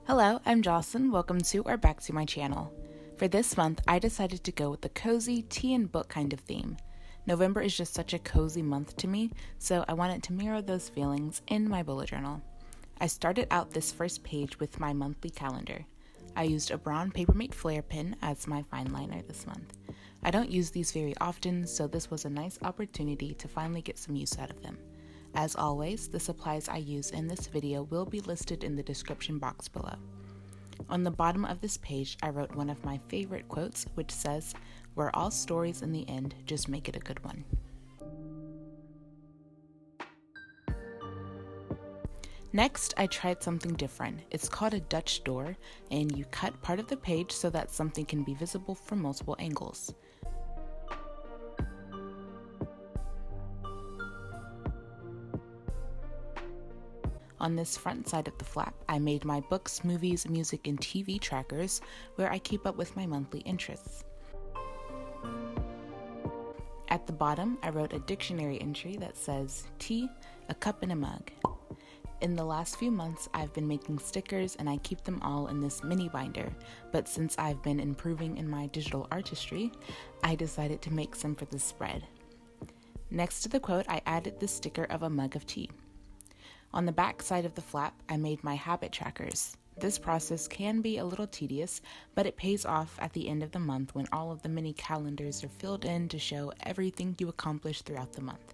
Hello, I'm Jocelyn. Welcome to or back to my channel. For this month, I decided to go with the cozy tea and book kind of theme. November is just such a cozy month to me, so I wanted to mirror those feelings in my bullet journal. I started out this first page with my monthly calendar. I used a brown Papermate Flair Pen as my fine liner this month. I don't use these very often, so this was a nice opportunity to finally get some use out of them. As always, the supplies I use in this video will be listed in the description box below. On the bottom of this page, I wrote one of my favorite quotes, which says, "We're all stories in the end, just make it a good one." Next, I tried something different. It's called a Dutch door, and you cut part of the page so that something can be visible from multiple angles. On this front side of the flap, I made my books, movies, music, and TV trackers where I keep up with my monthly interests. At the bottom, I wrote a dictionary entry that says, "Tea, a cup and a mug." In the last few months, I've been making stickers and I keep them all in this mini binder, but since I've been improving in my digital artistry, I decided to make some for this spread. Next to the quote, I added the sticker of a mug of tea. On the back side of the flap, I made my habit trackers. This process can be a little tedious, but it pays off at the end of the month when all of the mini calendars are filled in to show everything you accomplished throughout the month.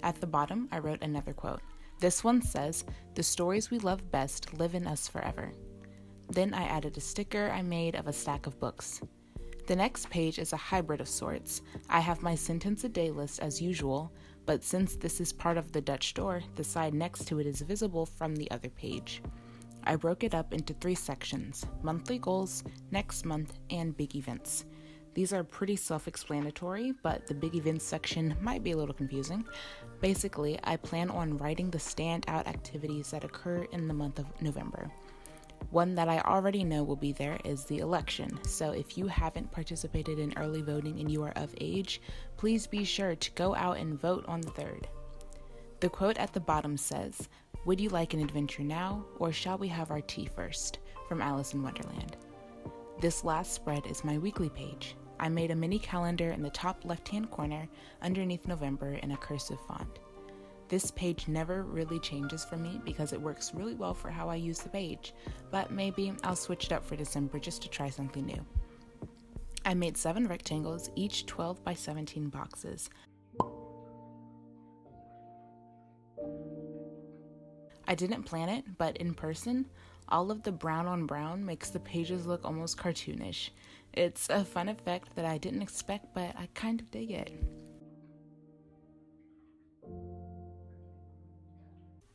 At the bottom, I wrote another quote. This one says, "The stories we love best live in us forever." Then I added a sticker I made of a stack of books. The next page is a hybrid of sorts. I have my sentence a day list as usual, but since this is part of the Dutch door, the side next to it is visible from the other page. I broke it up into 3 sections: monthly goals, next month, and big events. These are pretty self-explanatory, but the big events section might be a little confusing. Basically, I plan on writing the standout activities that occur in the month of November. One that I already know will be there is the election, so if you haven't participated in early voting and you are of age, please be sure to go out and vote on the 3rd. The quote at the bottom says, "Would you like an adventure now, or shall we have our tea first?" from Alice in Wonderland. This last spread is my weekly page. I made a mini calendar in the top left-hand corner underneath November in a cursive font. This page never really changes for me because it works really well for how I use the page, but maybe I'll switch it up for December just to try something new. I made 7 rectangles, each 12 by 17 boxes. I didn't plan it, but in person, all of the brown on brown makes the pages look almost cartoonish. It's a fun effect that I didn't expect, but I kind of dig it.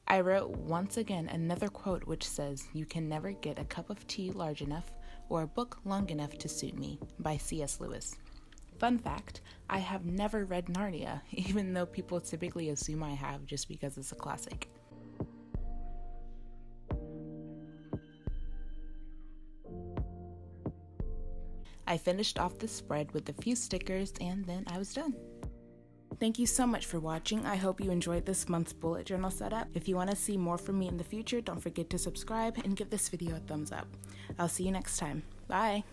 I wrote once again another quote which says, "You can never get a cup of tea large enough or a book long enough to suit me," by C.S. Lewis. Fun fact, I have never read Narnia, even though people typically assume I have just because it's a classic. I finished off the spread with a few stickers and then I was done. Thank you so much for watching. I hope you enjoyed this month's bullet journal setup. If you want to see more from me in the future, don't forget to subscribe and give this video a thumbs up. I'll see you next time. Bye!